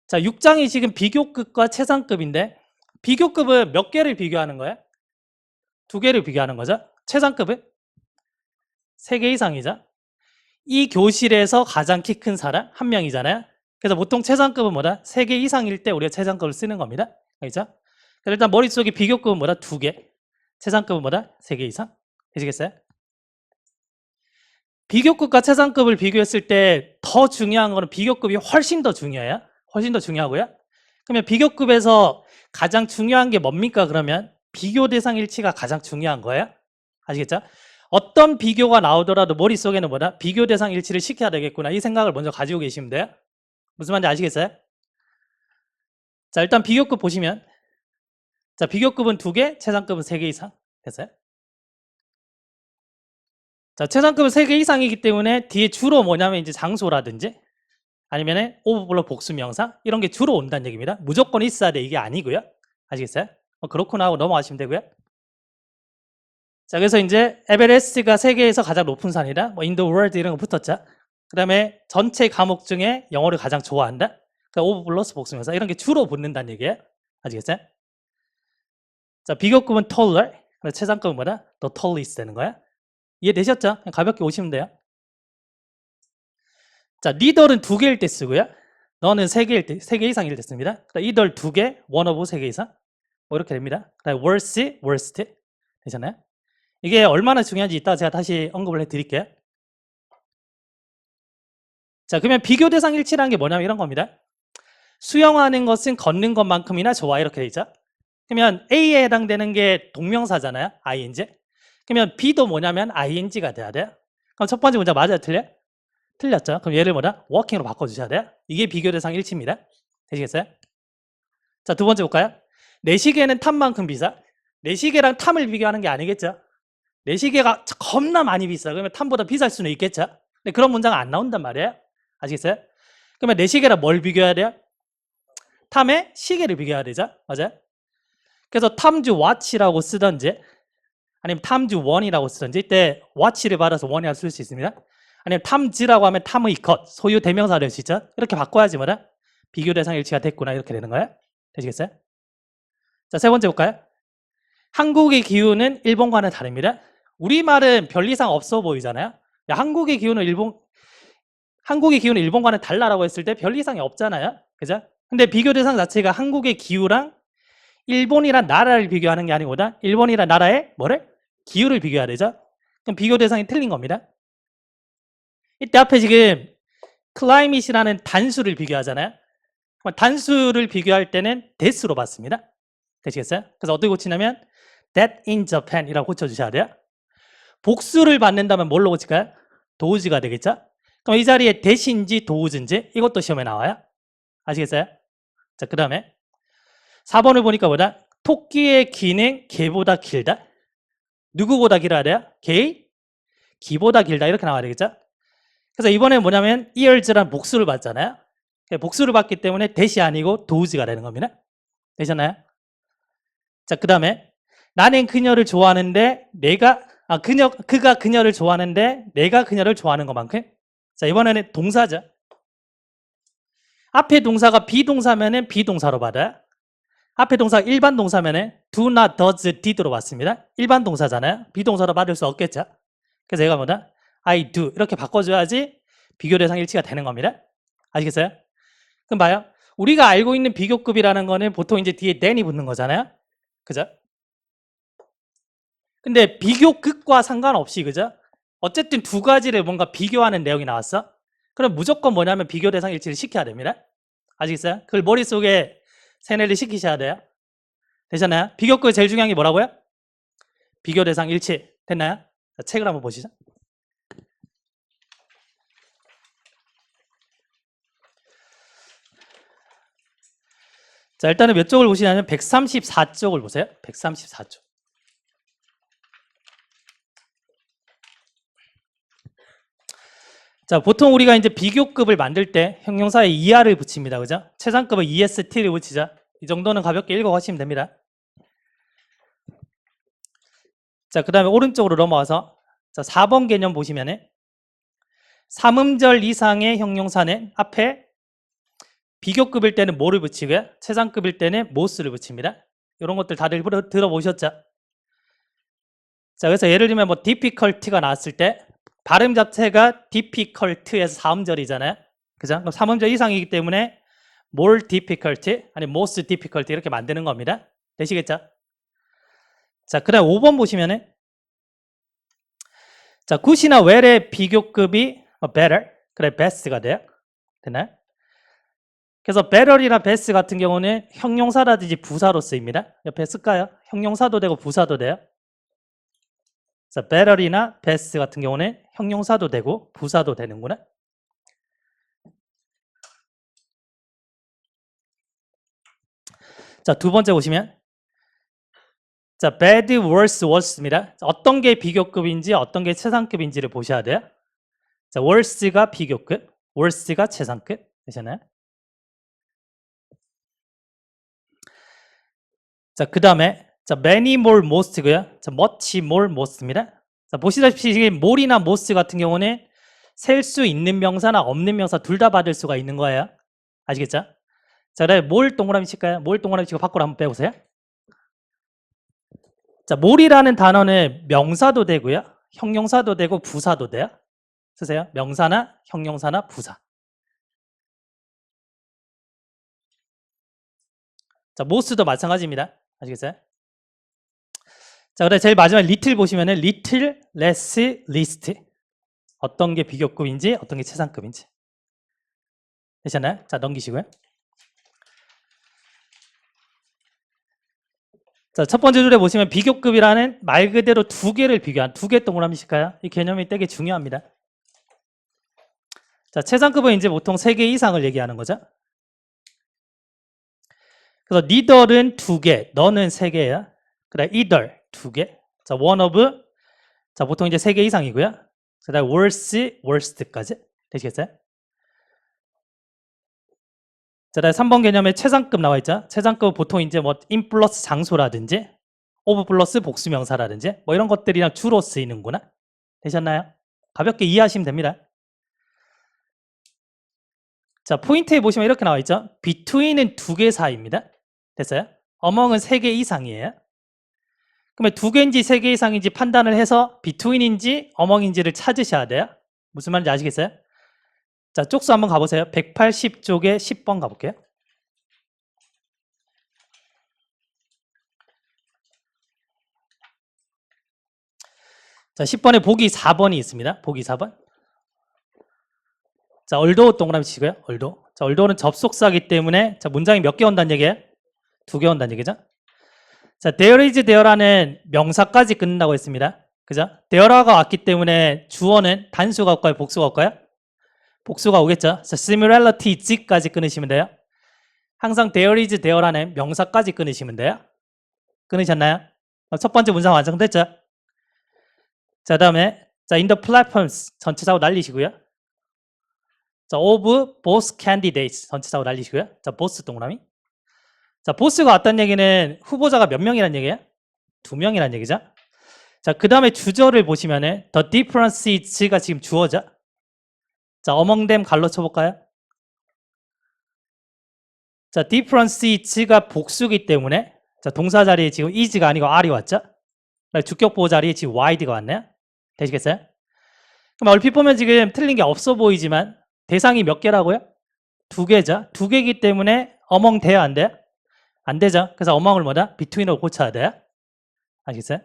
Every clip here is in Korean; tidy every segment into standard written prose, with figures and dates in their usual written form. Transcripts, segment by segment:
자, 6장이 지금 비교급과 최상급인데 비교급은 몇 개를 비교하는 거야? 2개를 비교하는 거죠. 최상급은 3개 이상이죠. 이 교실에서 가장 키 큰 사람 1명이잖아요. 그래서 보통 최상급은 뭐다? 3개 이상일 때 우리가 최상급을 쓰는 겁니다. 알겠죠? 일단 머릿속에 비교급은 뭐다? 2개. 최상급은 뭐다? 3개 이상. 되시겠어요? 비교급과 최상급을 비교했을 때 더 중요한 거는 비교급이 훨씬 더 중요해요. 훨씬 더 중요하고요. 그러면 비교급에서 가장 중요한 게 뭡니까? 그러면 비교 대상 일치가 가장 중요한 거예요. 아시겠죠? 어떤 비교가 나오더라도 머릿속에는 뭐다? 비교 대상 일치를 시켜야 되겠구나. 이 생각을 먼저 가지고 계시면 돼요. 무슨 말인지 아시겠어요? 자, 일단 비교급 보시면 자, 비교급은 2개, 최상급은 3개 이상. 됐어요? 자, 최상급은 3개 이상이기 때문에 뒤에 주로 뭐냐면 이제 장소라든지 아니면 오버블럭 복수명사 이런 게 주로 온다는 얘기입니다. 무조건 있어야 돼 이게 아니고요. 아시겠어요? 그렇구나 하고 넘어가시면 되고요. 자, 그래서 이제 에베레스트가 세계에서 가장 높은 산이다. 뭐 in the world 이런 거 붙었죠. 그 다음에 전체 과목 중에 영어를 가장 좋아한다. 그러니까 오브 플러스 복수명사 이런 게 주로 붙는다는 얘기예요. 아시겠어요? 자, 비교급은 taller, 최상급은 뭐다? 더 tallest 되는 거야. 이해되셨죠? 그냥 가볍게 오시면 돼요. 자, 니덜은 2개일 때 쓰고요. 너는 3개일 때, 3개 이상일 때 씁니다. 이덜 2개, one of 3개 이상. 뭐 이렇게 됩니다. 그 다음에 worse, worst. 되셨나요? 이게 얼마나 중요한지 이따 제가 다시 언급을 해드릴게요. 자, 그러면 비교 대상 일치라는 게 뭐냐면 이런 겁니다. 수영하는 것은 걷는 것만큼이나 좋아 이렇게 돼 있죠. 그러면 A에 해당되는 게 동명사잖아요. ing. 그러면 B도 뭐냐면 ing가 돼야 돼요. 그럼 첫 번째 문제 맞아요? 틀려요? 틀렸죠. 그럼 얘를 뭐다? 워킹으로 바꿔주셔야 돼요. 이게 비교 대상 일치입니다. 되시겠어요? 자, 두 번째 볼까요? 내 시계는 탐만큼 비싸. 내 시계랑 탐을 비교하는 게 아니겠죠. 내 시계가 겁나 많이 비싸. 그러면 탐보다 비쌀 수는 있겠죠. 근데 그런 문장은 안 나온단 말이에요. 아시겠어요? 그러면 내 시계랑 뭘 비교해야 돼요? 탐의 시계를 비교해야 되죠. 맞아요? 그래서 탐주 와치라고 쓰던지 아니면 탐주 원이라고 쓰던지 이때 와치를 받아서 원이라고 쓸 수 있습니다. 아니면 탐지라고 하면 탐의 것, 소유 대명사가 될 수 있죠. 이렇게 바꿔야지 뭐라? 비교 대상 일치가 됐구나 이렇게 되는 거예요. 되시겠어요? 자, 세 번째 볼까요? 한국의 기후는 일본과는 다릅니다. 우리말은 별 이상 없어 보이잖아요. 한국의 기후는 일본과는 달라라고 했을 때 별 이상이 없잖아요. 그죠? 근데 비교 대상 자체가 한국의 기후랑 일본이란 나라를 비교하는 게 아니고 일본이란 나라의 뭐를? 기후를 비교해야 되죠. 그럼 비교 대상이 틀린 겁니다. 이때 앞에 지금 climate이라는 단수를 비교하잖아요. 단수를 비교할 때는 that으로 봤습니다. 되시겠어요? 그래서 어떻게 고치냐면 that in Japan 이라고 고쳐주셔야 돼요. 복수를 받는다면 뭘로 고칠까요? 도우즈가 되겠죠? 그럼 이 자리에 that인지 도우즈인지 이것도 시험에 나와요. 아시겠어요? 자, 그 다음에 4번을 보니까 뭐다? 토끼의 귀는 개보다 길다. 누구보다 길어야 돼요? 개? 기보다 길다 이렇게 나와야 되겠죠? 그래서 이번에 뭐냐면 ears란 복수를 받잖아요. 복수를 받기 때문에 that이 아니고 도우즈가 되는 겁니다. 되셨나요? 자, 그 다음에 나는 그녀를 좋아하는데 그가 그녀를 좋아하는데 내가 그녀를 좋아하는 것만큼. 자, 이번에는 동사죠. 앞에 동사가 비동사면은 비동사로 받아요. 앞에 동사가 일반 동사면은 do not, does, did로 받습니다. 일반 동사잖아요. 비동사로 받을 수 없겠죠. 그래서 얘가 뭐다? I do 이렇게 바꿔줘야지 비교 대상 일치가 되는 겁니다. 아시겠어요? 그럼 봐요. 우리가 알고 있는 비교급이라는 거는 보통 이제 뒤에 then이 붙는 거잖아요. 그죠? 근데 비교급과 상관없이 그죠? 어쨌든 2가지를 뭔가 비교하는 내용이 나왔어. 그럼 무조건 뭐냐면 비교 대상 일치를 시켜야 됩니다. 아시겠어요? 그걸 머릿속에 세뇌를 시키셔야 돼요. 되셨나요? 비교급의 제일 중요한 게 뭐라고요? 비교 대상 일치. 됐나요? 자, 책을 한번 보시죠. 자, 일단은 몇 쪽을 보시냐면 134쪽을 보세요. 134쪽. 자, 보통 우리가 이제 비교급을 만들 때 형용사에 ER을 붙입니다. 그죠? 최상급은 EST를 붙이자. 이 정도는 가볍게 읽어가시면 됩니다. 자, 그 다음에 오른쪽으로 넘어와서 자, 4번 개념 보시면은 3음절 이상의 형용사는 앞에 비교급일 때는 뭐를 붙이고요? 최상급일 때는 most를 붙입니다. 이런 것들 다들 들어보셨죠? 자, 그래서 예를 들면 뭐 difficulty가 나왔을 때 발음 자체가 difficult에서 4음절이잖아요. 그죠? 그럼 3음절 이상이기 때문에 more difficulty, 아니 most difficulty 이렇게 만드는 겁니다. 되시겠죠? 자, 그 다음 5번 보시면은 자, good이나 well의 비교급이 better, 그래 best가 돼요. 되나요? 그래서 better이나 best 같은 경우는 형용사라든지 부사로 쓰입니다. 옆에 쓸까요? 형용사도 되고 부사도 돼요. 자, better이나 best 같은 경우는 형용사도 되고 부사도 되는구나. 자, 두 번째 보시면 자, bad, worse, worse입니다. 어떤 게 비교급인지 어떤 게 최상급인지를 보셔야 돼요. 자, worse가 비교급, worse가 최상급 되셨나요? 자, 그 다음에 자, many more most고요. 자, much more most입니다. 자, 보시다시피 지금 more이나 most 같은 경우는 셀 수 있는 명사나 없는 명사 둘 다 받을 수가 있는 거예요. 아시겠죠? 자, 그다음에 more 동그라미 칠까요? more 동그라미 치고 밖으로 한번 빼보세요. 자, more이라는 단어는 명사도 되고요. 형용사도 되고 부사도 돼요. 쓰세요. 명사나 형용사나 부사. 자, most도 마찬가지입니다. 아시겠어요? 자, 그다음에 제일 마지막 little 보시면은 little, less, least. 어떤 게 비교급인지 어떤 게 최상급인지 되셨나요? 자, 넘기시고요. 자, 첫 번째 줄에 보시면 비교급이라는 말 그대로 두 개를 비교한 두 개 동그라미 칠까요? 이 개념이 되게 중요합니다. 자, 최상급은 이제 보통 3개 이상을 얘기하는 거죠. 그래서 neither는 2개, 너는 3개야. 그다음 either 2개. 자, one of 자, 보통 이제 3개 이상이고요. 그다음 worse, worst까지 되시겠어요? 자, 다음 3번 개념에 최상급 나와 있죠. 최상급은 보통 이제 뭐 in 플러스 장소라든지 of 플러스 복수명사라든지 뭐 이런 것들이랑 주로 쓰이는구나. 되셨나요? 가볍게 이해하시면 됩니다. 자, 포인트에 보시면 이렇게 나와 있죠. between은 2개 사이입니다. 됐어요? among은 3개 이상이에요. 그러면 2개인지 3개 이상인지 판단을 해서 between인지 among인지를 찾으셔야 돼요. 무슨 말인지 아시겠어요? 자, 쪽수 한번 가보세요. 180쪽에 10번 가볼게요. 자, 10번에 보기 4번이 있습니다. 보기 4번. 자, 얼도 동그라미 치고요. 얼도. 자, 얼도는 접속사이기 때문에 자, 문장이 몇 개 온다는 얘기예요? 2개 온다는 얘기죠. 자, there is there라는 명사까지 끊는다고 했습니다. 그죠? there가 왔기 때문에 주어는 단수가 올까요? 복수가 올까요? 복수가 오겠죠. 자, similarity까지 끊으시면 돼요. 항상 there is there라는 명사까지 끊으시면 돼요. 끊으셨나요? 첫 번째 문장 완성됐죠? 자, 다음에 자, in the platforms 전체적으로 날리시고요. 자, of both candidates 전체적으로 날리시고요. 자, both 동그라미. 자, 보스가 왔다는 얘기는 후보자가 몇 명이라는 얘기예요? 2명이라는 얘기죠. 자, 그 다음에 주절을 보시면은 the difference is가 지금 주어죠. 자, among them 갈로 쳐볼까요? 자, difference is가 복수기 때문에 자, 동사 자리에 지금 is가 아니고 are이 왔죠. 주격 보호 자리에 지금 wide가 왔네요. 되시겠어요? 그럼 얼핏 보면 지금 틀린 게 없어 보이지만 대상이 몇 개라고요? 2개죠. 2개이기 때문에 among 돼요, 안 돼요? 안 되죠. 그래서 among을 뭐다? between으로 고쳐야 돼요. 아시겠어요?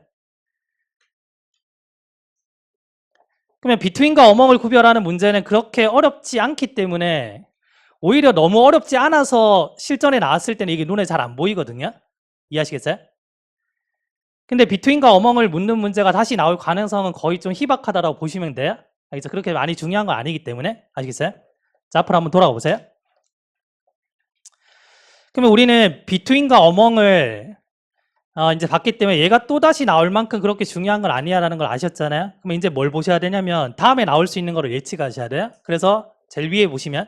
그러면 between과 among을 구별하는 문제는 그렇게 어렵지 않기 때문에 오히려 너무 어렵지 않아서 실전에 나왔을 때는 이게 눈에 잘 안 보이거든요. 이해하시겠어요? 근데 between과 among을 묻는 문제가 다시 나올 가능성은 거의 좀 희박하다라고 보시면 돼요. 알겠죠? 그렇게 많이 중요한 건 아니기 때문에. 아시겠어요? 자, 앞으로 한번 돌아가 보세요. 그러면 우리는 between과 among을 이제 봤기 때문에 얘가 또다시 나올 만큼 그렇게 중요한 건 아니야라는 걸 아셨잖아요. 그러면 이제 뭘 보셔야 되냐면 다음에 나올 수 있는 거를 예측하셔야 돼요. 그래서 제일 위에 보시면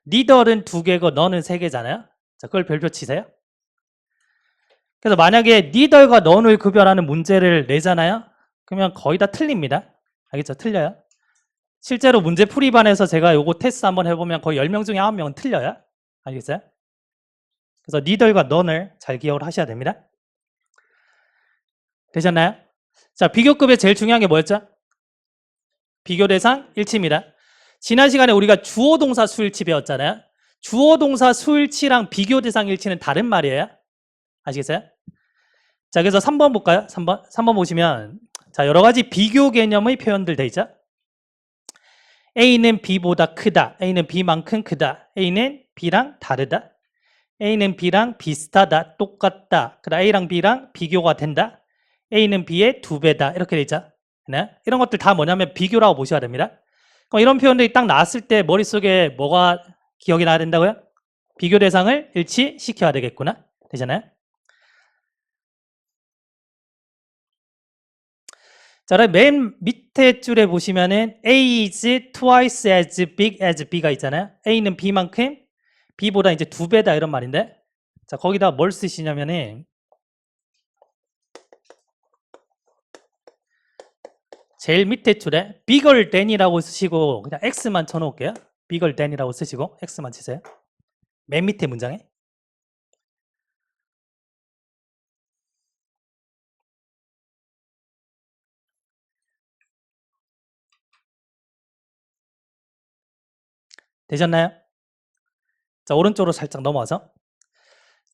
neither는 2개고 너는 3개잖아요. 자, 그걸 별표 치세요. 그래서 만약에 neither과 none을 구별하는 문제를 내잖아요. 그러면 거의 다 틀립니다. 알겠죠? 틀려요. 실제로 문제 풀이반에서 제가 요거 테스트 한번 해보면 거의 10명 중에 9명은 틀려요. 알겠어요? 그래서 니들과 넌을 잘 기억을 하셔야 됩니다. 되셨나요? 자, 비교급에 제일 중요한 게 뭐였죠? 비교 대상 일치입니다. 지난 시간에 우리가 주어 동사 수일치 배웠잖아요. 주어 동사 수일치랑 비교 대상 일치는 다른 말이에요. 아시겠어요? 자, 그래서 3번 볼까요? 3번 보시면 자, 여러 가지 비교 개념의 표현들 돼 있죠. A는 B보다 크다. A는 B만큼 크다. A는 B랑 다르다. A는 B랑 비슷하다. 똑같다. 그다음 A랑 B랑 비교가 된다. A는 B의 2배다. 이렇게 돼 있죠. 네? 이런 것들 다 뭐냐면 비교라고 보셔야 됩니다. 그럼 이런 표현들이 딱 나왔을 때 머릿속에 뭐가 기억이 나야 된다고요? 비교 대상을 일치시켜야 되겠구나. 되잖아요? 자, 그럼 맨 밑에 줄에 보시면은 A is twice as big as B가 있잖아요. A는 B만큼 B보다 이제 2배다 이런 말인데, 자, 거기다 뭘 쓰시냐면은 제일 밑에 줄에 bigger than이라고 쓰시고 그냥 x만 쳐놓을게요. bigger than이라고 쓰시고 x만 치세요. 맨 밑에 문장에. 되셨나요? 자, 오른쪽으로 살짝 넘어와서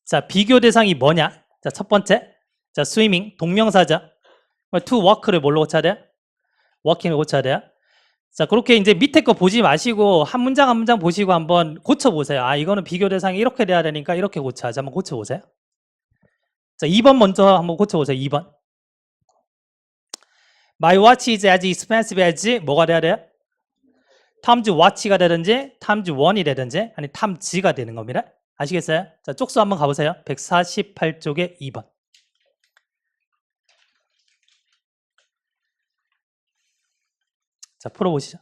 자, 비교 대상이 뭐냐? 자, 첫 번째, 자, swimming 동명사죠. to walk를 뭘로 고쳐야 돼요? walking을 고쳐야 돼요. 자, 그렇게 이제 밑에 거 보지 마시고 한 문장 한 문장 보시고 한번 고쳐보세요. 아, 이거는 비교 대상이 이렇게 돼야 되니까 이렇게 고쳐야지. 한번 고쳐보세요. 자, 2번 먼저 한번 고쳐보세요. 2번. My watch is as expensive as 뭐가 돼야 돼요? times watch가 되든지 times 1이 되든지 아니 times가 되는 겁니다. 아시겠어요? 자, 쪽수 한번 가보세요. 148쪽에 2번. 자, 풀어보시죠.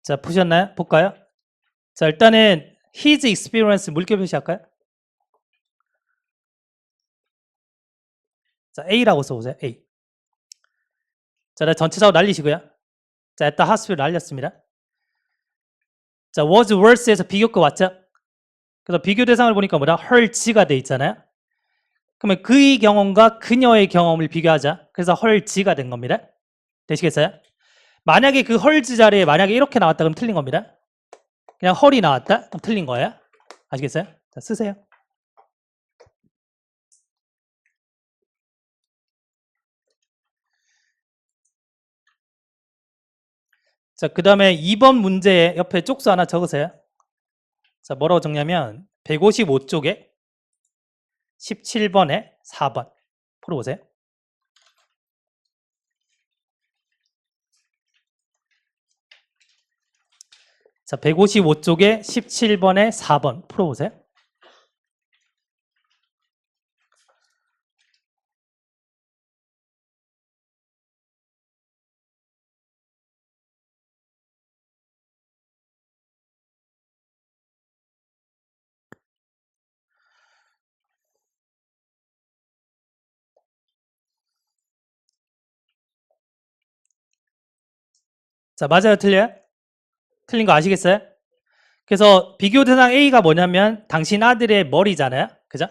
자, 푸셨나요? 볼까요? 자, 일단은 his experience 물결 표시할까요? 자, A라고 써보세요. A. 자, 전체적으로 날리시고요. 자, at the hospital 날렸습니다. 자, was worse에서 비교급 왔죠? 그래서 비교 대상을 보니까 뭐다? her's가 돼 있잖아요. 그러면 그의 경험과 그녀의 경험을 비교하자. 그래서 her's가 된 겁니다. 되시겠어요? 만약에 그 her's 자리에 만약에 이렇게 나왔다 그러면 틀린 겁니다. 그냥 her이 나왔다? 그럼 틀린 거예요. 아시겠어요? 자, 쓰세요. 자, 그 다음에 2번 문제 옆에 쪽수 하나 적으세요. 자, 뭐라고 적냐면 155쪽에 17번에 4번 풀어보세요. 자, 155쪽에 17번에 4번 풀어보세요. 자, 맞아요? 틀려요? 틀린 거 아시겠어요? 그래서 비교 대상 A가 뭐냐면 당신 아들의 머리잖아요. 그죠?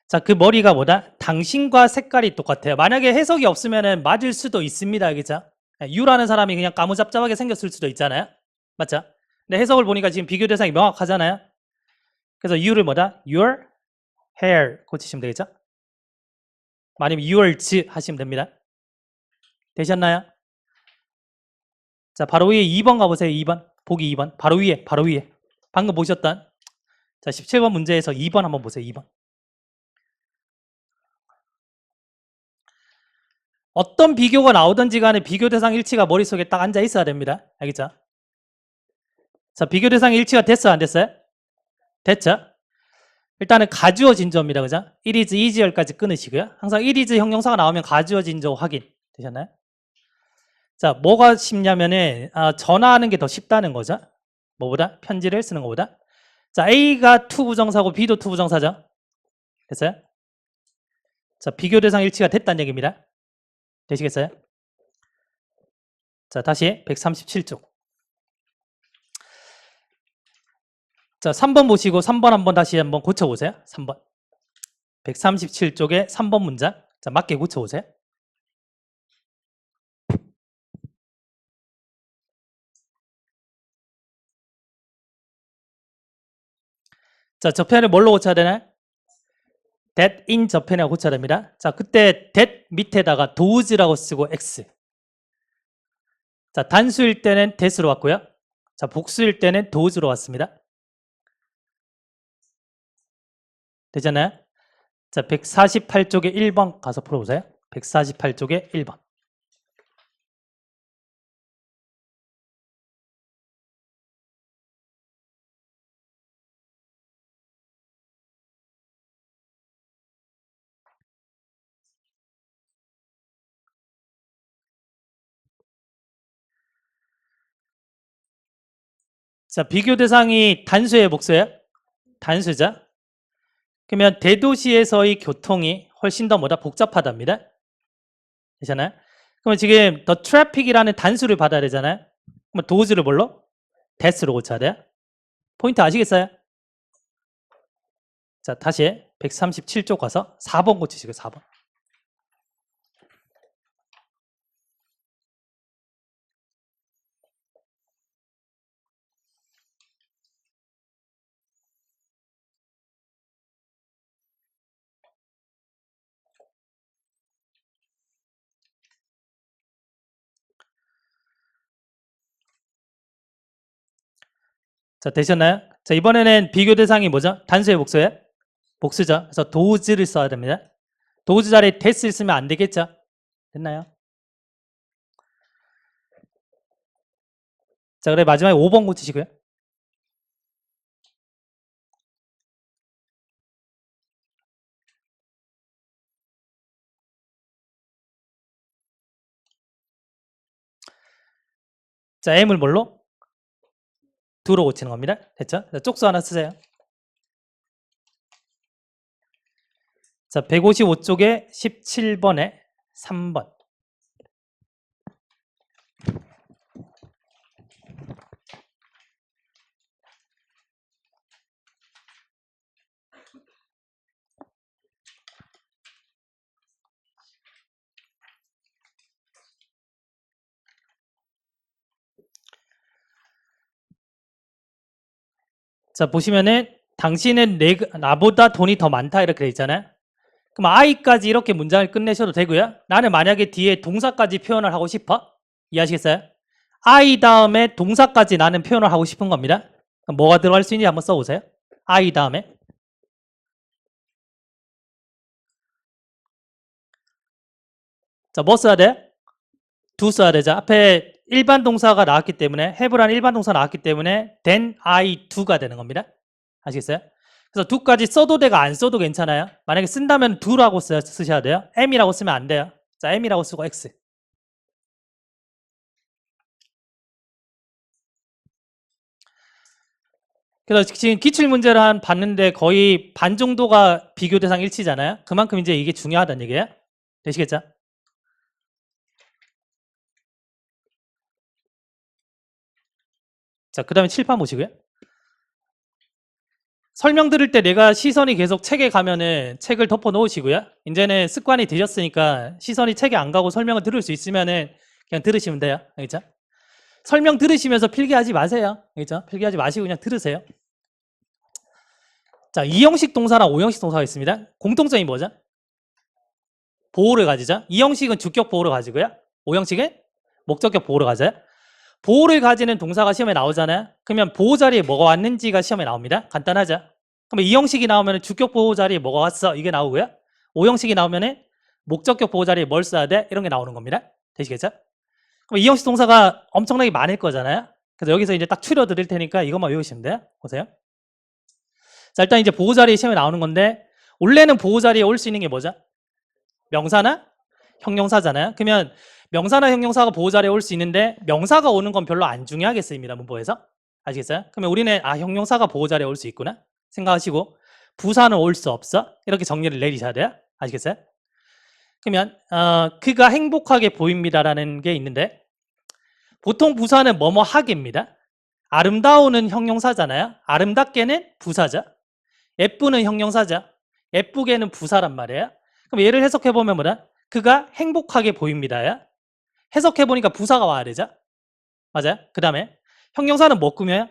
자, 그 머리가 뭐다? 당신과 색깔이 똑같아요. 만약에 해석이 없으면 맞을 수도 있습니다. 그죠? U라는 사람이 그냥 까무잡잡하게 생겼을 수도 있잖아요. 맞죠? 근데 해석을 보니까 지금 비교 대상이 명확하잖아요. 그래서 U를 뭐다? Your hair 고치시면 되겠죠? 아니면 yours 하시면 됩니다. 되셨나요? 자, 바로 위에 2번 가보세요. 2번. 보기 2번. 바로 위에, 바로 위에. 방금 보셨던. 자, 17번 문제에서 2번 한번 보세요. 2번. 어떤 비교가 나오든지 간에 비교 대상 일치가 머릿속에 딱 앉아 있어야 됩니다. 알겠죠? 자, 비교 대상 일치가 됐어요, 안 됐어요? 됐죠? 일단은 가주어 진조입니다. 그죠? it is easier까지 끊으시고요. 항상 it is 형용사가 나오면 가주어 진조 확인. 되셨나요? 자, 뭐가 쉽냐면은 전화하는 게 더 쉽다는 거죠. 뭐보다? 편지를 쓰는 것보다. 자, A가 to 부정사고 B도 to 부정사죠. 됐어요? 자, 비교 대상 일치가 됐다는 얘기입니다. 되시겠어요? 자, 다시 137쪽. 자, 3번 보시고 3번 한번 다시 한번 고쳐보세요. 3번. 137쪽에 3번 문장. 자, 맞게 고쳐보세요. 자, 저편을 뭘로 고쳐야 되나요? that in 저편에 고쳐야 됩니다. 자, 그때 that 밑에다가 does라고 쓰고 x. 자, 단수일 때는 that으로 왔고요. 자, 복수일 때는 dos로 왔습니다. 되잖아요? 자, 148쪽에 1번 가서 풀어보세요. 148쪽에 1번. 자, 비교 대상이 단수예요, 복수예요? 단수죠. 그러면 대도시에서의 교통이 훨씬 더 뭐다? 복잡하답니다. 되잖아요? 그러면 지금 the traffic이라는 단수를 받아야 되잖아요. 그럼 does를 뭘로? that으로 고쳐야 돼요. 포인트 아시겠어요? 자, 다시 137쪽 가서 4번 고치시고 4번. 자, 되셨나요? 자, 이번에는 비교 대상이 뭐죠? 단수의 복수예요? 복수죠. 그래서 does를 써야 됩니다. does 자리에 that을 쓰면 안 되겠죠? 됐나요? 자, 그래 마지막에 5번 고치시고요. 자, m을 뭘로? do로 고치는 겁니다. 됐죠? 자, 쪽수 하나 쓰세요. 자, 155쪽에 17번에 3번. 자, 보시면은 당신은 나보다 돈이 더 많다 이렇게 돼 있잖아요. 그럼 I까지 이렇게 문장을 끝내셔도 되고요. 나는 만약에 뒤에 동사까지 표현을 하고 싶어. 이해하시겠어요? I 다음에 동사까지 나는 표현을 하고 싶은 겁니다. 그럼 뭐가 들어갈 수 있는지 한번 써보세요. I 다음에. 자, 뭐 써야 돼? do 써야 되죠. 앞에 일반 동사가 나왔기 때문에 have라는 일반 동사가 나왔기 때문에 then I do가 되는 겁니다. 아시겠어요? 그래서 do까지 써도 되고 안 써도 괜찮아요. 만약에 쓴다면 do라고 쓰셔야 돼요. m이라고 쓰면 안 돼요. 자, m이라고 쓰고 x. 그래서 지금 기출문제를 봤는데 거의 반 정도가 비교 대상 일치잖아요. 그만큼 이제 이게 중요하다는 얘기예요. 되시겠죠? 자, 그 다음에 칠판 보시고요. 설명 들을 때 내가 시선이 계속 책에 가면은 책을 덮어 놓으시고요. 이제는 습관이 되셨으니까 시선이 책에 안 가고 설명을 들을 수 있으면은 그냥 들으시면 돼요. 알겠죠? 설명 들으시면서 필기하지 마세요. 알겠죠? 필기하지 마시고 그냥 들으세요. 자, 2형식 동사랑 5형식 동사가 있습니다. 공통점이 뭐죠? 보호를 가지죠. 2형식은 주격 보호를 가지고요. 5형식은 목적격 보호를 가져요. 보호를 가지는 동사가 시험에 나오잖아요. 그러면 보호 자리에 뭐가 왔는지가 시험에 나옵니다. 간단하죠. 그러면 2형식이 나오면 주격 보호 자리에 뭐가 왔어? 이게 나오고요. 5형식이 나오면 목적격 보호 자리에 뭘 써야 돼? 이런 게 나오는 겁니다. 되시겠죠? 그럼 이 형식 동사가 엄청나게 많을 거잖아요. 그래서 여기서 이제 딱 추려 드릴 테니까 이것만 외우시면 돼요. 보세요. 자, 일단 이제 보호 자리에 시험에 나오는 건데, 원래는 보호 자리에 올 수 있는 게 뭐죠? 명사나 형용사잖아요. 그러면 명사나 형용사가 보호 자리에 올 수 있는데 명사가 오는 건 별로 안 중요하게 쓰입니다. 문법에서. 아시겠어요? 그러면 우리는 형용사가 보호 자리에 올 수 있구나 생각하시고, 부사는 올 수 없어? 이렇게 정리를 내리셔야 돼요. 아시겠어요? 그러면 그가 행복하게 보입니다라는 게 있는데, 보통 부사는 뭐뭐 하게입니다. 아름다우는 형용사잖아요. 아름답게는 부사죠. 예쁘는 형용사죠. 예쁘게는 부사란 말이에요. 그럼 얘를 해석해보면 뭐다? 그가 행복하게 보입니다야. 해석해보니까 부사가 와야 되죠. 맞아요? 그 다음에 형용사는 뭐 꾸며요?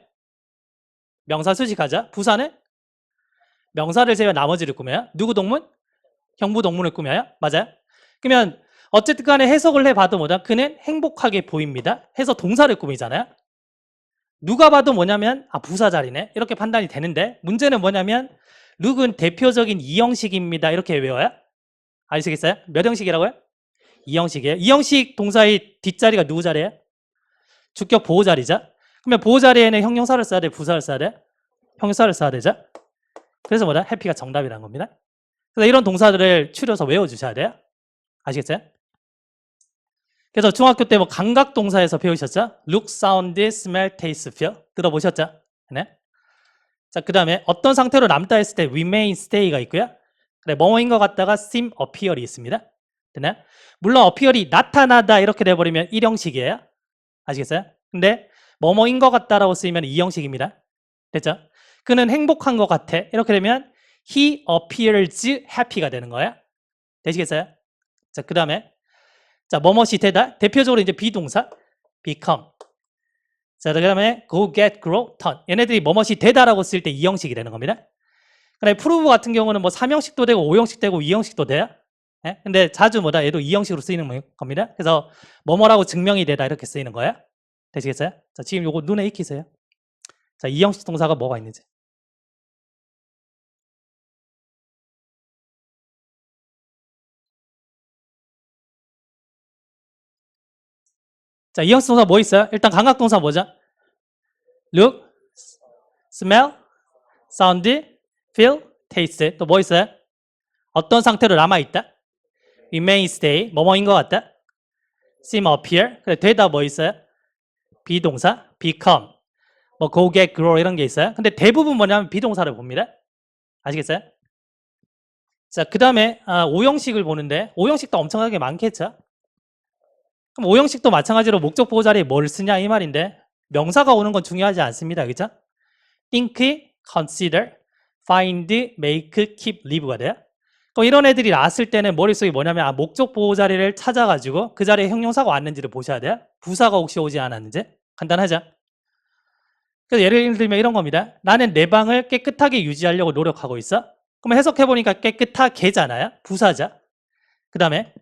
명사 수식하죠. 부사는 명사를 제외 나머지를 꾸며요. 누구 동문? 형부 동문을 꾸며요. 맞아요? 그러면 어쨌든 간에 해석을 해봐도 뭐다? 그는 행복하게 보입니다. 해서 동사를 꾸미잖아요. 누가 봐도 뭐냐면 부사 자리네 이렇게 판단이 되는데, 문제는 뭐냐면 룩은 대표적인 이형식입니다 이렇게 외워요. 아시겠어요? 몇 형식이라고요? 이형식이에요. 이형식 동사의 뒷자리가 누구 자리예요? 주격 보호 자리죠. 그러면 보호 자리에는 형용사를 써야 돼, 부사를 써야 돼? 형용사를 써야 되죠. 그래서 뭐다? 해피가 정답이라는 겁니다. 그래서 이런 동사들을 추려서 외워주셔야 돼요. 아시겠어요? 그래서 중학교 때 뭐 감각 동사에서 배우셨죠? look, sound, smell, taste, feel 들어보셨죠? 네. 자, 그 다음에 어떤 상태로 남다 했을 때 remain, stay가 있고요. 그래, 뭐뭐인 것 같다가 seem, appear이 있습니다. 되나요? 물론 appear이 나타나다 이렇게 돼버리면 1형식이에요. 아시겠어요? 근데 뭐뭐인 것 같다라고 쓰이면 2형식입니다. 됐죠? 그는 행복한 것 같아 이렇게 되면 he appears happy가 되는 거예요. 되시겠어요? 자, 그 다음에 자, 뭐뭐이 되다. 대표적으로 이제 비동사 become. 자, 그 다음에 go, get, grow, turn. 얘네들이 뭐뭐이 되다라고 쓸 때 2형식이 되는 겁니다. 그다음에 prove 같은 경우는 뭐 3형식도 되고 5형식 되고 2형식도 돼요. 네? 근데 자주 뭐다? 얘도 2형식으로 쓰이는 겁니다. 그래서 뭐뭐라고 증명이 되다 이렇게 쓰이는 거예요. 되시겠어요? 자, 지금 요거 눈에 익히세요. 자, 2형식 동사가 뭐가 있는지. 자, 2형식 동사 뭐 있어요? 일단 감각 동사 뭐죠? look, smell, sound, feel, taste. 또 뭐 있어요? 어떤 상태로 남아있다? remain, stay. 뭐뭐인 것 같다? seem, appear. 그래, 되다 뭐 있어요? 비동사, become. 뭐 go, get, grow 이런 게 있어요. 근데 대부분 뭐냐면 비동사를 봅니다. 아시겠어요? 자, 그 다음에 5형식을 보는데 5형식도 엄청나게 많겠죠? 그럼 5형식도 마찬가지로 목적 보호 자리에 뭘 쓰냐 이 말인데, 명사가 오는 건 중요하지 않습니다. 그죠? think, consider, find, make, keep, live가 돼요. 그럼 이런 애들이 나왔을 때는 머릿속에 뭐냐면 목적 보호 자리를 찾아가지고 그 자리에 형용사가 왔는지를 보셔야 돼요. 부사가 혹시 오지 않았는지. 간단하죠? 그래서 예를 들면 이런 겁니다. 나는 내 방을 깨끗하게 유지하려고 노력하고 있어. 그럼 해석해보니까 깨끗하게잖아요. 부사자. 그 다음에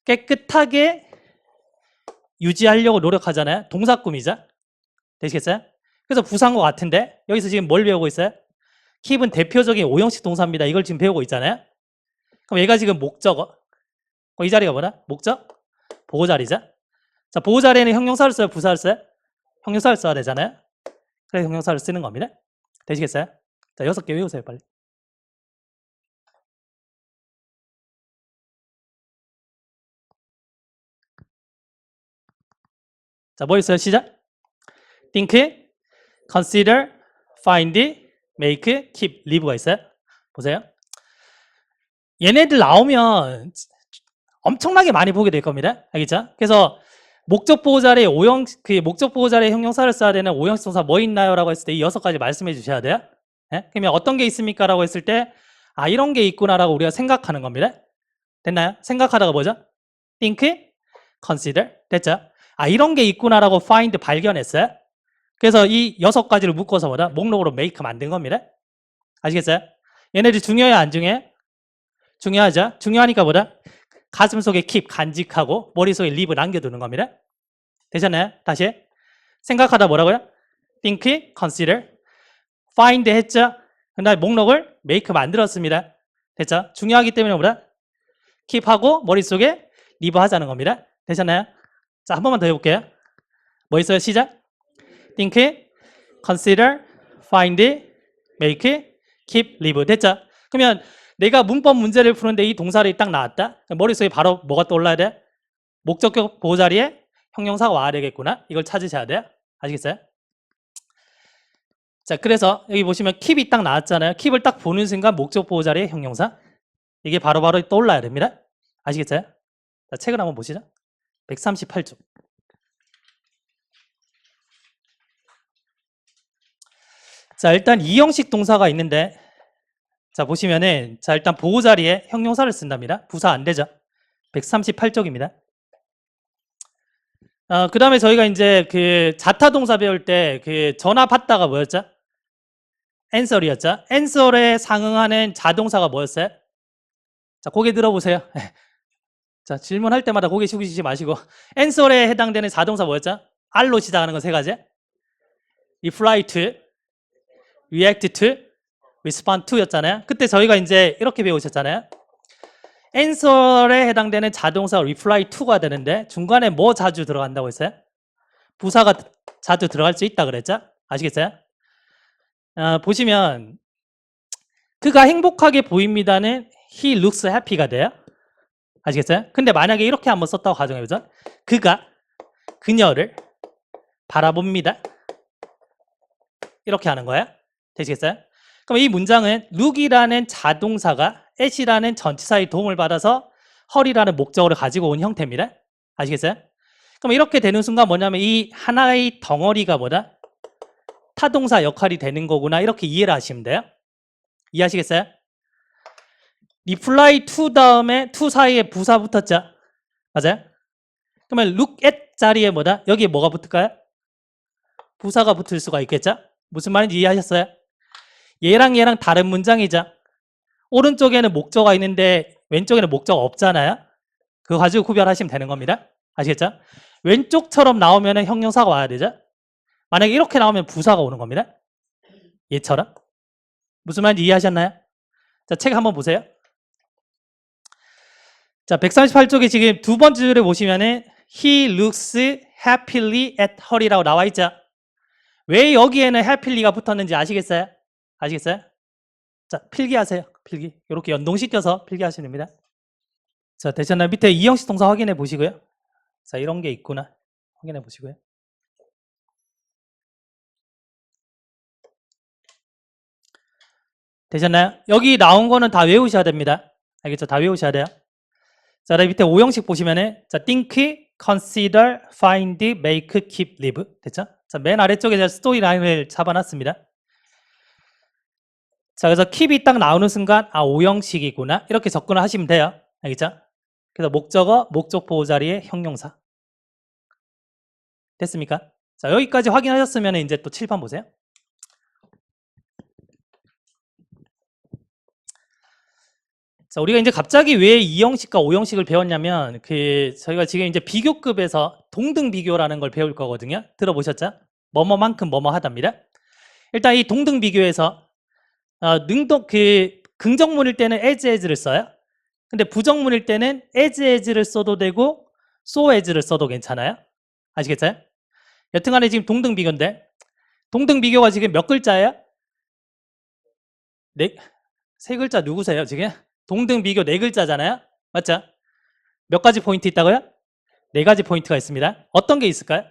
깨끗하게 유지하려고 노력하잖아요. 동사꾸미자. 되시겠어요? 그래서 부사인 것 같은데 여기서 지금 뭘 배우고 있어요? keep은 대표적인 5형식 동사입니다. 이걸 지금 배우고 있잖아요. 그럼 얘가 지금 목적어. 이 자리가 뭐다? 목적? 보호 자리자. 자, 보호 자리에는 형용사를 써요? 부사를 써요? 형용사를 써야 되잖아요. 그래서 형용사를 쓰는 겁니다. 되시겠어요? 자, 6개 외우세요, 빨리. 자, 뭐 있어요? 시작. think, consider, find, make, keep, live가 있어요. 보세요. 얘네들 나오면 엄청나게 많이 보게 될 겁니다. 알겠죠? 그래서 목적 보호 자리에 목적 보호 자리에 형용사를 써야 되는 5형식 동사 뭐 있나요? 라고 했을 때 이 6가지 말씀해 주셔야 돼요. 네? 그러면 어떤 게 있습니까? 라고 했을 때 이런 게 있구나라고 우리가 생각하는 겁니다. 됐나요? 생각하다가 뭐죠? think, consider. 됐죠? 이런 게 있구나라고 find 발견했어요. 그래서 이 6가지를 묶어서 뭐다? 목록으로 make 만든 겁니다. 아시겠어요? 얘네들 중요해요? 안 중요해요? 중요하죠? 중요하니까 뭐다? 가슴 속에 keep 간직하고 머릿속에 live 남겨두는 겁니다. 되셨나요? 다시 생각하다 뭐라고요? think, consider, find 했죠? 그 다음에 목록을 make 만들었습니다. 됐죠? 중요하기 때문에 뭐다? keep하고 머릿속에 live 하자는 겁니다. 되셨나요? 자, 한 번만 더 해볼게요. 뭐 있어요? 시작. think, consider, find, make, keep, live. 됐죠? 그러면 내가 문법 문제를 푸는데 이 동사를 딱 나왔다. 머릿속에 바로 뭐가 떠올라야 돼? 목적격 보호 자리에 형용사가 와야 되겠구나. 이걸 찾으셔야 돼요. 아시겠어요? 자, 그래서 여기 보시면 keep이 딱 나왔잖아요. keep을 딱 보는 순간 목적 보호 자리에 형용사. 이게 바로바로 떠올라야 됩니다. 아시겠어요? 자, 책을 한번 보시죠. 138쪽. 자, 일단 이 형식 동사가 있는데, 자, 보시면은, 자, 일단 보호 자리에 형용사를 쓴답니다. 부사 안 되죠? 138쪽입니다. 그 다음에 저희가 이제 그 자타 동사 배울 때 그 전화 받다가 뭐였죠? answer이었죠? answer에 상응하는 자동사가 뭐였어요? 자, 고개 들어보세요. 자, 질문할 때마다 고개 숙이지 마시고. answer에 해당되는 자동사 뭐였죠? R로 시작하는 거 세 가지. reply to, react to, respond to 였잖아요. 그때 저희가 이제 이렇게 배우셨잖아요. answer에 해당되는 자동사 reply to가 되는데 중간에 뭐 자주 들어간다고 했어요? 부사가 자주 들어갈 수 있다 그랬죠? 아시겠어요? 보시면 그가 행복하게 보입니다는 he looks happy가 돼요. 아시겠어요? 근데 만약에 이렇게 한번 썼다고 가정해보죠. 그가 그녀를 바라봅니다. 이렇게 하는 거예요. 되시겠어요? 그럼 이 문장은 look이라는 자동사가 at이라는 전치사의 도움을 받아서 헐이라는 목적어를 가지고 온 형태입니다. 아시겠어요? 그럼 이렇게 되는 순간 뭐냐면 이 하나의 덩어리가 뭐다? 타동사 역할이 되는 거구나. 이렇게 이해를 하시면 돼요. 이해하시겠어요? reply to 다음에 to 사이에 부사 붙었죠? 맞아요? 그러면 look at 자리에 뭐다? 여기에 뭐가 붙을까요? 부사가 붙을 수가 있겠죠? 무슨 말인지 이해하셨어요? 얘랑 얘랑 다른 문장이죠? 오른쪽에는 목적어가 있는데 왼쪽에는 목적어가 없잖아요? 그거 가지고 구별하시면 되는 겁니다. 아시겠죠? 왼쪽처럼 나오면 형용사가 와야 되죠? 만약에 이렇게 나오면 부사가 오는 겁니다. 얘처럼. 무슨 말인지 이해하셨나요? 자, 책 한번 보세요. 자, 138쪽에 지금 두 번째 줄에 보시면은 he looks happily at her이라고 나와 있죠? 왜 여기에는 happy가 붙었는지 아시겠어요? 아시겠어요? 자, 필기하세요. 필기. 이렇게 연동시켜서 필기하시면 됩니다. 자, 되셨나요? 밑에 이형식 동사 확인해 보시고요. 자, 이런 게 있구나. 확인해 보시고요. 되셨나요? 여기 나온 거는 다 외우셔야 됩니다. 알겠죠? 다 외우셔야 돼요. 자, 밑에 5형식 보시면은 자, think, consider, find, make, keep, live. 됐죠? 자, 맨 아래쪽에 제가 스토리 라인을 잡아놨습니다. 자, 그래서 keep이 딱 나오는 순간 5형식이구나. 이렇게 접근을 하시면 돼요. 알겠죠? 그래서 목적어, 목적 보호 자리에 형용사. 됐습니까? 자, 여기까지 확인하셨으면 이제 또 칠판 보세요. 자, 우리가 이제 갑자기 왜 2형식과 5형식을 배웠냐면 저희가 지금 이제 비교급에서 동등 비교라는 걸 배울 거거든요. 들어보셨죠? 뭐뭐만큼 뭐뭐 하답니다. 일단 이 동등 비교에서 긍정문일 때는 as를 써요. 근데 부정문일 때는 as를 써도 되고 so as를 써도 괜찮아요. 아시겠어요? 여튼간에 지금 동등 비교인데 동등 비교가 지금 몇 글자예요? 세 글자 누구세요 지금? 동등 비교 4글자잖아요. 맞죠? 몇 가지 포인트 있다고요? 4가지 포인트가 있습니다. 어떤 게 있을까요?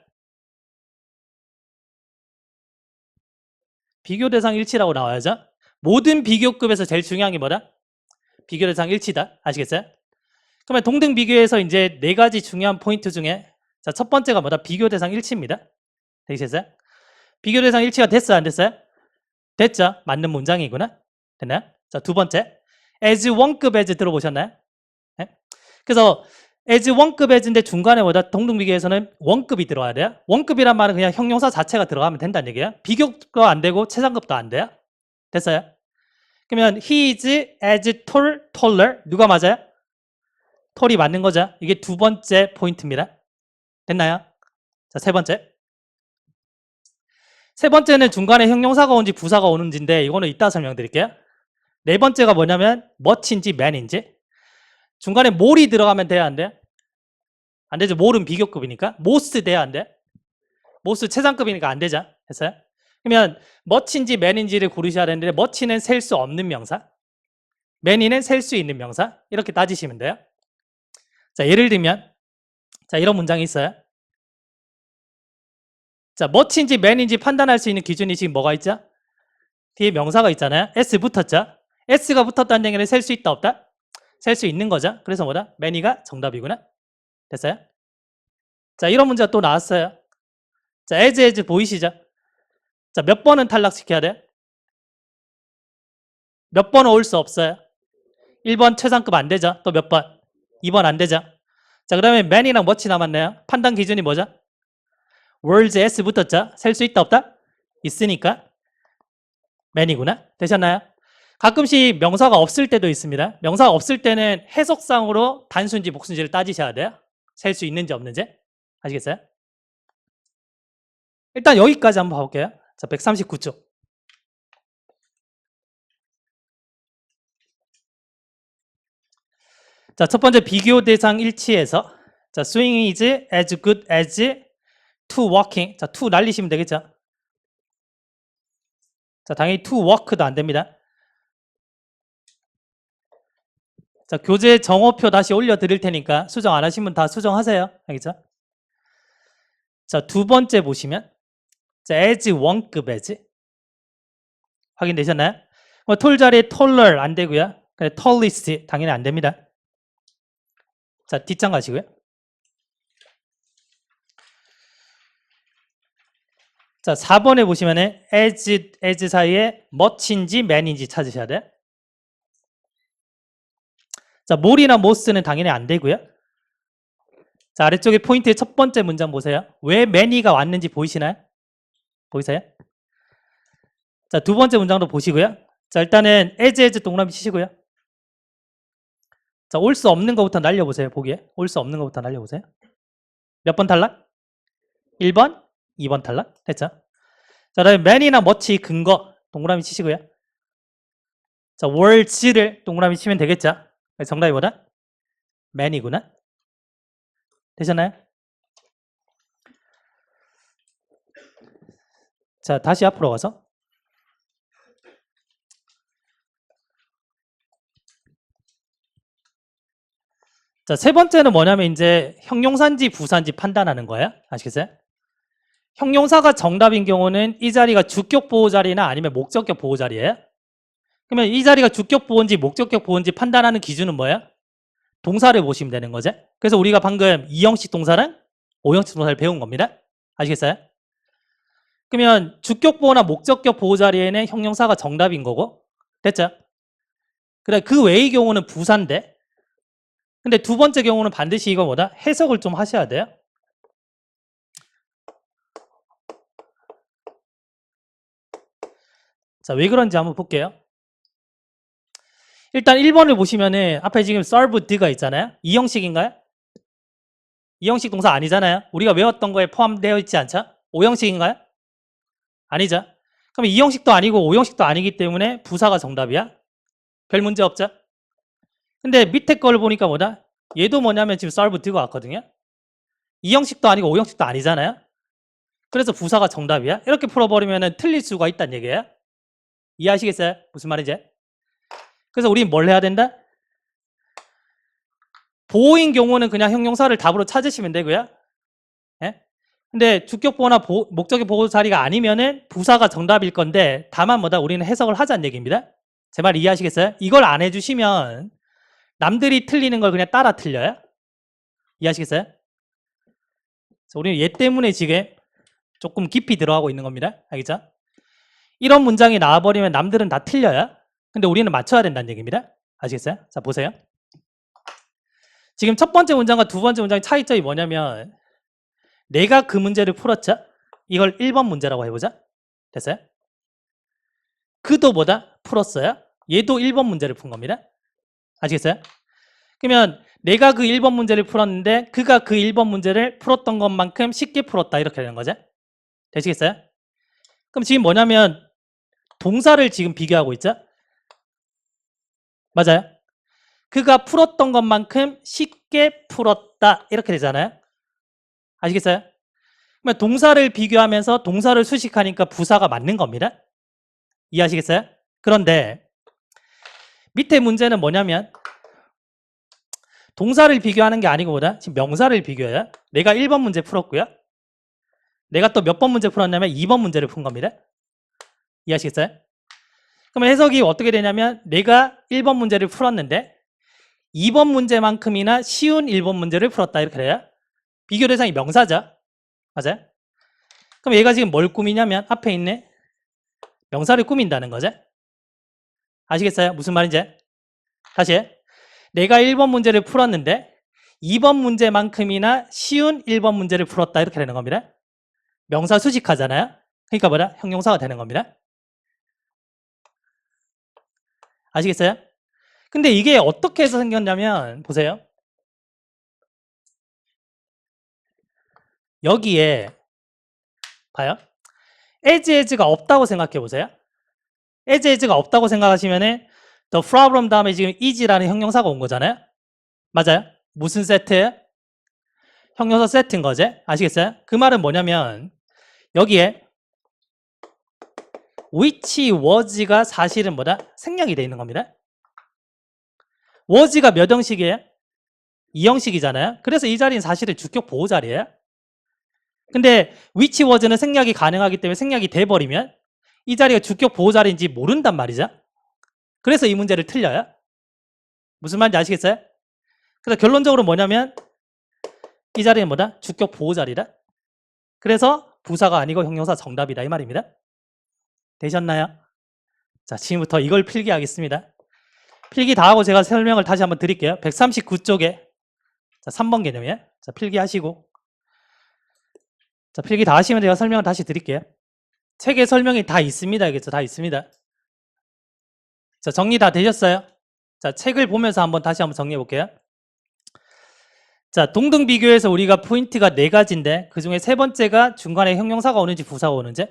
비교 대상 일치라고 나와야죠. 모든 비교급에서 제일 중요한 게 뭐다? 비교 대상 일치다. 아시겠어요? 그러면 동등 비교에서 이제 4가지 중요한 포인트 중에 자, 첫 번째가 뭐다? 비교 대상 일치입니다. 되시겠어요? 비교 대상 일치가 됐어요? 안 됐어요? 됐죠? 맞는 문장이구나. 됐나요? 자, 두 번째. as 1급 as 들어보셨나요? 네? 그래서 as 1급 as인데 중간에 뭐다? 동등 비교에서는 1급이 들어와야 돼요. 1급이란 말은 그냥 형용사 자체가 들어가면 된다는 얘기예요. 비교도 안 되고 최상급도 안 돼요. 됐어요? 그러면 he is as tall, taller. 누가 맞아요? tall이 맞는 거죠. 이게 두 번째 포인트입니다. 됐나요? 자, 세 번째. 세 번째는 중간에 형용사가 오는지 부사가 오는지인데 이거는 이따 설명드릴게요. 네 번째가 뭐냐면 much인지 man인지. 중간에 몰이 들어가면 돼야 안 돼? 안 되죠. 몰은 비교급이니까. 모스 돼야 안 돼? 모스 최상급이니까 안 되죠. 됐어요? 그러면 머치인지 맨인지를 고르셔야 되는데 머치는 셀 수 없는 명사, 맨이는 셀 수 있는 명사 이렇게 따지시면 돼요. 자, 예를 들면 자, 이런 문장이 있어요. 자, 머치인지 맨인지 판단할 수 있는 기준이 지금 뭐가 있죠? 뒤에 명사가 있잖아요. S 붙었죠? S가 붙었다는 얘기는 셀 수 있다 없다? 셀 수 있는 거죠. 그래서 뭐다? 매니가 정답이구나. 됐어요? 자, 이런 문제가 또 나왔어요. 자, as 보이시죠? 자, 몇 번은 탈락시켜야 돼? 몇 번은 올 수 없어요? 1번 최상급 안 되죠? 또 몇 번? 2번 안 되죠? 자, 그 다음에 man이랑 much 남았네요. 판단 기준이 뭐죠? words s 붙었죠? 셀 수 있다 없다? 있으니까 man이구나. 되셨나요? 가끔씩 명사가 없을 때도 있습니다. 명사가 없을 때는 해석상으로 단수인지 복수인지를 따지셔야 돼요. 셀 수 있는지 없는지. 아시겠어요? 일단 여기까지 한번 봐볼게요. 자, 139쪽. 자, 첫 번째 비교 대상 일치에서 자, swing is as good as to walking. 자, to 날리시면 되겠죠? 자, 당연히 to walk도 안 됩니다. 자, 교재 정어표 다시 올려드릴 테니까 수정 안 하신 분 다 수정하세요. 알겠죠? 자, 두 번째 보시면 자, as 원급 as 확인되셨나요? 톨 자리에 taller 안 되고요. tallest 당연히 안 됩니다. 자, 뒷장 가시고요. 자, 4번에 보시면은 as 사이에 much인지 man인지 찾으셔야 돼요. 자, more이나 most는 당연히 안 되고요. 자, 아래쪽에 포인트의 첫 번째 문장 보세요. 왜 many가 왔는지 보이시나요? 보이세요? 자, 두 번째 문장도 보시고요. 자, 일단은 as 동그라미 치시고요. 자, 올 수 없는 것부터 날려보세요. 보기에. 올 수 없는 것부터 날려보세요. 몇 번 탈락? 1번, 2번 탈락. 됐죠? 자, 다음에 man이나 much 근거 동그라미 치시고요. 자, words를 동그라미 치면 되겠죠? 정답이 뭐다? man이구나. 되셨나요? 자, 다시 앞으로 가서 자, 세 번째는 뭐냐면 이제 형용사인지 부사인지 판단하는 거예요. 아시겠어요? 형용사가 정답인 경우는 이 자리가 주격 보호 자리나 아니면 목적격 보호 자리예요. 그러면 이 자리가 주격 보호인지 목적격 보호인지 판단하는 기준은 뭐예요? 동사를 보시면 되는 거죠. 그래서 우리가 방금 2형식 동사랑 5형식 동사를 배운 겁니다. 아시겠어요? 그러면 주격 보호나 목적격 보호 자리에는 형용사가 정답인 거고 됐죠? 그래, 그 외의 경우는 부사인데 근데 두 번째 경우는 반드시 이거 뭐다? 해석을 좀 하셔야 돼요. 자, 왜 그런지 한번 볼게요. 일단 1번을 보시면은 앞에 지금 served가 있잖아요. 이 형식인가요? 이 형식 동사 아니잖아요. 우리가 외웠던 거에 포함되어 있지 않죠? 5형식인가요? 아니죠. 그럼 이 형식도 아니고 5형식도 아니기 때문에 부사가 정답이야. 별 문제 없죠? 근데 밑에 걸 보니까 뭐다? 얘도 뭐냐면 지금 served가 왔거든요. 이 형식도 아니고 5형식도 아니잖아요. 그래서 부사가 정답이야. 이렇게 풀어버리면 틀릴 수가 있다는 얘기예요. 이해하시겠어요? 무슨 말인지? 그래서 우리는 뭘 해야 된다? 보호인 경우는 그냥 형용사를 답으로 찾으시면 되고요. 예? 근데 주격 보호나 목적의 보호 자리가 아니면은 부사가 정답일 건데 다만 뭐다? 우리는 해석을 하자는 얘기입니다. 제 말 이해하시겠어요? 이걸 안 해주시면 남들이 틀리는 걸 그냥 따라 틀려요. 이해하시겠어요? 우리는 얘 때문에 지금 조금 깊이 들어가고 있는 겁니다. 알겠죠? 이런 문장이 나와버리면 남들은 다 틀려요. 근데 우리는 맞춰야 된다는 얘기입니다. 아시겠어요? 자, 보세요. 지금 첫 번째 문장과 두 번째 문장의 차이점이 뭐냐면 내가 그 문제를 풀었죠? 이걸 1번 문제라고 해보자. 됐어요? 그도 뭐다? 풀었어요? 얘도 1번 문제를 푼 겁니다. 아시겠어요? 그러면 내가 그 1번 문제를 풀었는데 그가 그 1번 문제를 풀었던 것만큼 쉽게 풀었다 이렇게 되는 거죠. 되시겠어요? 그럼 지금 뭐냐면 동사를 지금 비교하고 있죠? 맞아요? 그가 풀었던 것만큼 쉽게 풀었다. 이렇게 되잖아요. 아시겠어요? 그러면 동사를 비교하면서 동사를 수식하니까 부사가 맞는 겁니다. 이해하시겠어요? 그런데 밑에 문제는 뭐냐면 동사를 비교하는 게 아니고보다 지금 명사를 비교해요. 내가 1번 문제 풀었고요. 내가 또 몇 번 문제 풀었냐면 2번 문제를 푼 겁니다. 이해하시겠어요? 그러면 해석이 어떻게 되냐면 내가 1번 문제를 풀었는데 2번 문제만큼이나 쉬운 1번 문제를 풀었다 이렇게 돼요. 비교 대상이 명사죠. 맞아요? 그럼 얘가 지금 뭘 꾸미냐면 앞에 있네 명사를 꾸민다는 거죠. 아시겠어요? 무슨 말인지? 다시 내가 1번 문제를 풀었는데 2번 문제만큼이나 쉬운 1번 문제를 풀었다 이렇게 되는 겁니다. 명사 수식하잖아요. 그러니까 뭐라? 형용사가 되는 겁니다. 아시겠어요? 근데 이게 어떻게 해서 생겼냐면 보세요. 여기에 봐요. as가 없다고 생각해 보세요. as가 없다고 생각하시면은 the problem 다음에 지금 is라는 형용사가 온 거잖아요. 맞아요? 무슨 세트예요? 형용사 세트인 거지. 아시겠어요? 그 말은 뭐냐면 여기에 which was가 사실은 뭐다? 생략이 돼 있는 겁니다. was가 몇 형식이에요? 2형식이잖아요. 그래서 이 자리는 사실은 주격 보호 자리예요. 근데 which was는 생략이 가능하기 때문에 생략이 돼버리면 이 자리가 주격 보호 자리인지 모른단 말이죠. 그래서 이 문제를 틀려요. 무슨 말인지 아시겠어요? 그래서 결론적으로 뭐냐면 이 자리는 뭐다? 주격 보호 자리다. 그래서 부사가 아니고 형용사 정답이다 이 말입니다. 되셨나요? 자, 지금부터 이걸 필기하겠습니다. 필기 다 하고 제가 설명을 다시 한번 드릴게요. 139쪽에 자, 3번 개념이에요. 자, 필기하시고 자, 필기 다 하시면 제가 설명을 다시 드릴게요. 책에 설명이 다 있습니다. 알겠죠? 다 있습니다. 자, 정리 다 되셨어요? 자, 책을 보면서 다시 한번 정리해 볼게요. 자, 동등 비교에서 우리가 포인트가 4가지인데 그 중에 세 번째가 중간에 형용사가 오는지 부사가 오는지.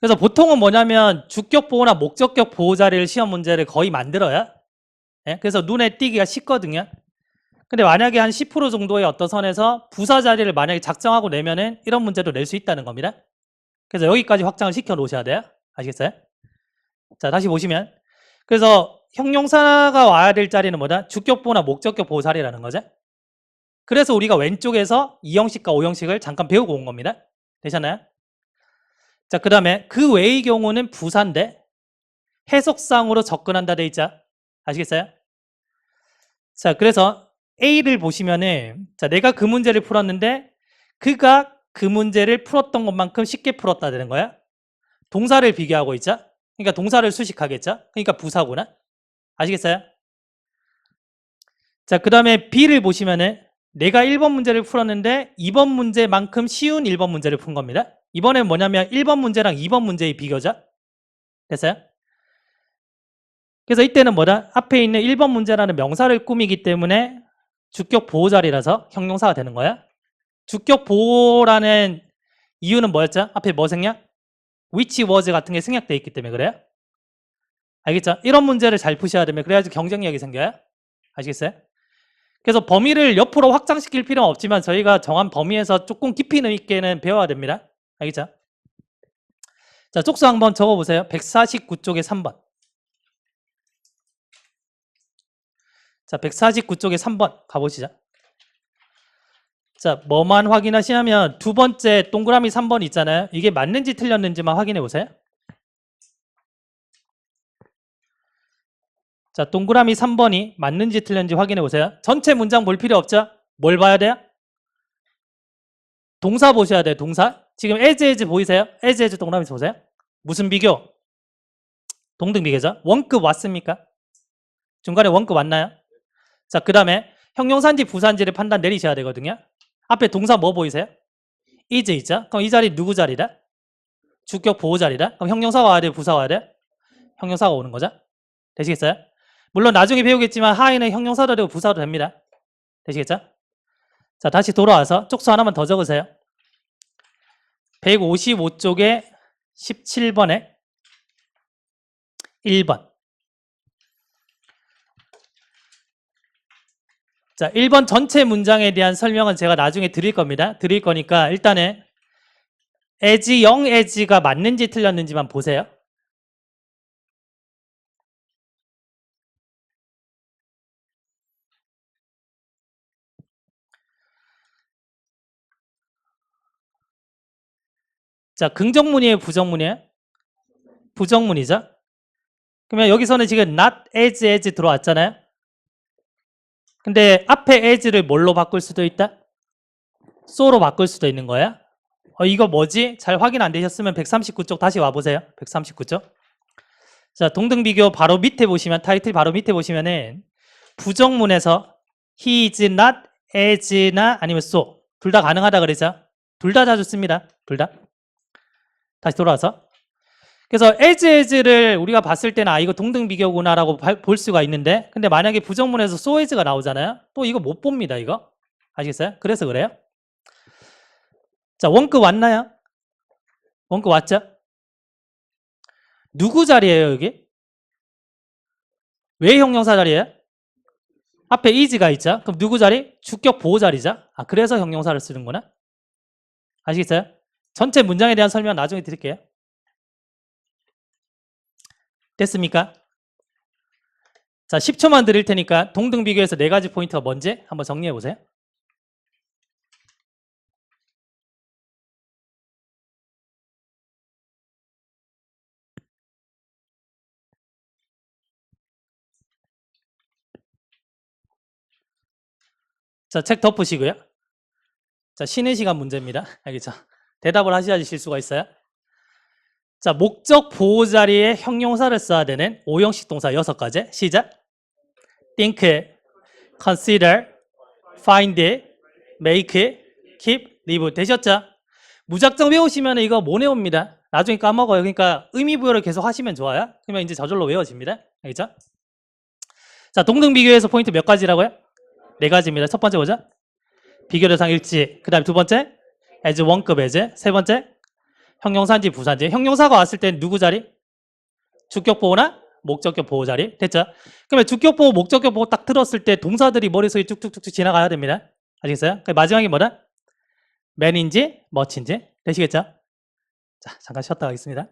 그래서 보통은 뭐냐면 주격 보호나 목적격 보호 자리를 시험 문제를 거의 만들어요. 예? 그래서 눈에 띄기가 쉽거든요. 근데 만약에 한 10% 정도의 어떤 선에서 부사 자리를 만약에 작성하고 내면은 이런 문제도 낼 수 있다는 겁니다. 그래서 여기까지 확장을 시켜 놓으셔야 돼요. 아시겠어요? 자, 다시 보시면 그래서 형용사가 와야 될 자리는 뭐다? 주격 보호나 목적격 보호 자리라는 거죠. 그래서 우리가 왼쪽에서 2형식과 5형식을 잠깐 배우고 온 겁니다. 되셨나요? 자, 그 다음에 그 외의 경우는 부사인데 해석상으로 접근한다 돼 있죠. 아시겠어요? 자, 그래서 A를 보시면은 자, 내가 그 문제를 풀었는데 그가 그 문제를 풀었던 것만큼 쉽게 풀었다 되는 거야. 동사를 비교하고 있죠. 그러니까 동사를 수식하겠죠. 그러니까 부사구나. 아시겠어요? 자, 그 다음에 B를 보시면은 내가 1번 문제를 풀었는데 2번 문제만큼 쉬운 1번 문제를 푼 겁니다. 이번엔 뭐냐면 1번 문제랑 2번 문제의 비교죠. 됐어요? 그래서 이때는 뭐다? 앞에 있는 1번 문제라는 명사를 꾸미기 때문에 주격 보호 자리라서 형용사가 되는 거야. 주격 보호라는 이유는 뭐였죠? 앞에 뭐 생략? which was 같은 게 생략되어 있기 때문에 그래요. 알겠죠? 이런 문제를 잘 푸셔야 되면 그래야지 경쟁력이 생겨요. 아시겠어요? 그래서 범위를 옆으로 확장시킬 필요는 없지만 저희가 정한 범위에서 조금 깊이 있게는 배워야 됩니다. 알겠죠? 자, 쪽수 한번 적어보세요. 149쪽에 3번. 자, 149쪽에 3번 가보시죠. 자, 뭐만 확인하시냐면 두 번째 동그라미 3번 있잖아요. 이게 맞는지 틀렸는지만 확인해 보세요. 자, 동그라미 3번이 맞는지 틀렸는지 확인해 보세요. 전체 문장 볼 필요 없죠? 뭘 봐야 돼요? 동사 보셔야 돼요. 동사. 지금 as 보이세요? as 동그라미 보세요. 무슨 비교? 동등 비교죠. 원급 왔습니까? 중간에 원급 왔나요? 자, 그 다음에 형용사인지 부사인지를 판단 내리셔야 되거든요. 앞에 동사 뭐 보이세요? is 있죠? 그럼 이 자리 누구 자리다? 주격 보호 자리다? 그럼 형용사가 와야 돼요? 부사가 와야 돼요? 형용사가 오는 거죠? 되시겠어요? 물론 나중에 배우겠지만 하에는 형용사도 되고 부사도 됩니다. 되시겠죠? 자, 다시 돌아와서 쪽수 하나만 더 적으세요. 155쪽에 17번에 1번. 자, 1번 전체 문장에 대한 설명은 제가 나중에 드릴 겁니다. 드릴 거니까 일단은 as, 영 as가 맞는지 틀렸는지만 보세요. 자, 긍정문이에요, 부정문이에요? 부정문이죠? 그러면 여기서는 지금 not as 들어왔잖아요? 근데 앞에 as를 뭘로 바꿀 수도 있다? so로 바꿀 수도 있는 거야? 이거 뭐지? 잘 확인 안 되셨으면 139쪽 다시 와보세요. 139쪽. 자, 동등비교 바로 밑에 보시면, 타이틀 바로 밑에 보시면은 부정문에서 he is not as나 아니면 so 둘 다 가능하다 그러죠? 둘 다 자주 씁니다. 둘 다. 다시 돌아와서. 그래서 as를 우리가 봤을 때는 이거 동등비교구나라고 볼 수가 있는데, 근데 만약에 부정문에서 so as가 나오잖아요. 또 이거 못 봅니다. 이거 아시겠어요? 그래서 그래요. 자, 원급 왔나요? 원급 왔죠? 누구 자리예요 여기? 왜 형용사 자리예요? 앞에 is가 있죠? 그럼 누구 자리? 주격 보호 자리죠? 그래서 형용사를 쓰는구나. 아시겠어요? 전체 문장에 대한 설명 나중에 드릴게요. 됐습니까? 자, 10초만 드릴 테니까 동등비교에서 4가지 포인트가 뭔지 한번 정리해 보세요. 자, 책 덮으시고요. 자, 쉬는 시간 문제입니다. 알겠죠? 대답을 하셔야지 실수가 있어요. 자, 목적 보호 자리에 형용사를 써야 되는 5형식 동사 6가지. 시작. think, consider, find, make, keep, live. 되셨죠? 무작정 외우시면 이거 못 외웁니다. 나중에 까먹어요. 그러니까 의미 부여를 계속 하시면 좋아요. 그러면 이제 저절로 외워집니다. 알겠죠? 자, 동등비교에서 포인트 몇 가지라고요? 4가지입니다. 첫 번째 뭐죠? 비교 대상 일치. 그 다음에 두 번째 as 원급 as. 세 번째 형용사인지 부사인지. 형용사가 왔을 땐 누구 자리? 주격 보호나 목적격 보호 자리. 됐죠? 그러면 주격 보호, 목적격 보호 딱 들었을 때 동사들이 머릿속에 쭉쭉쭉 지나가야 됩니다. 아시겠어요? 마지막이 뭐다? man인지 much인지. 되시겠죠? 자, 잠깐 쉬었다 가겠습니다.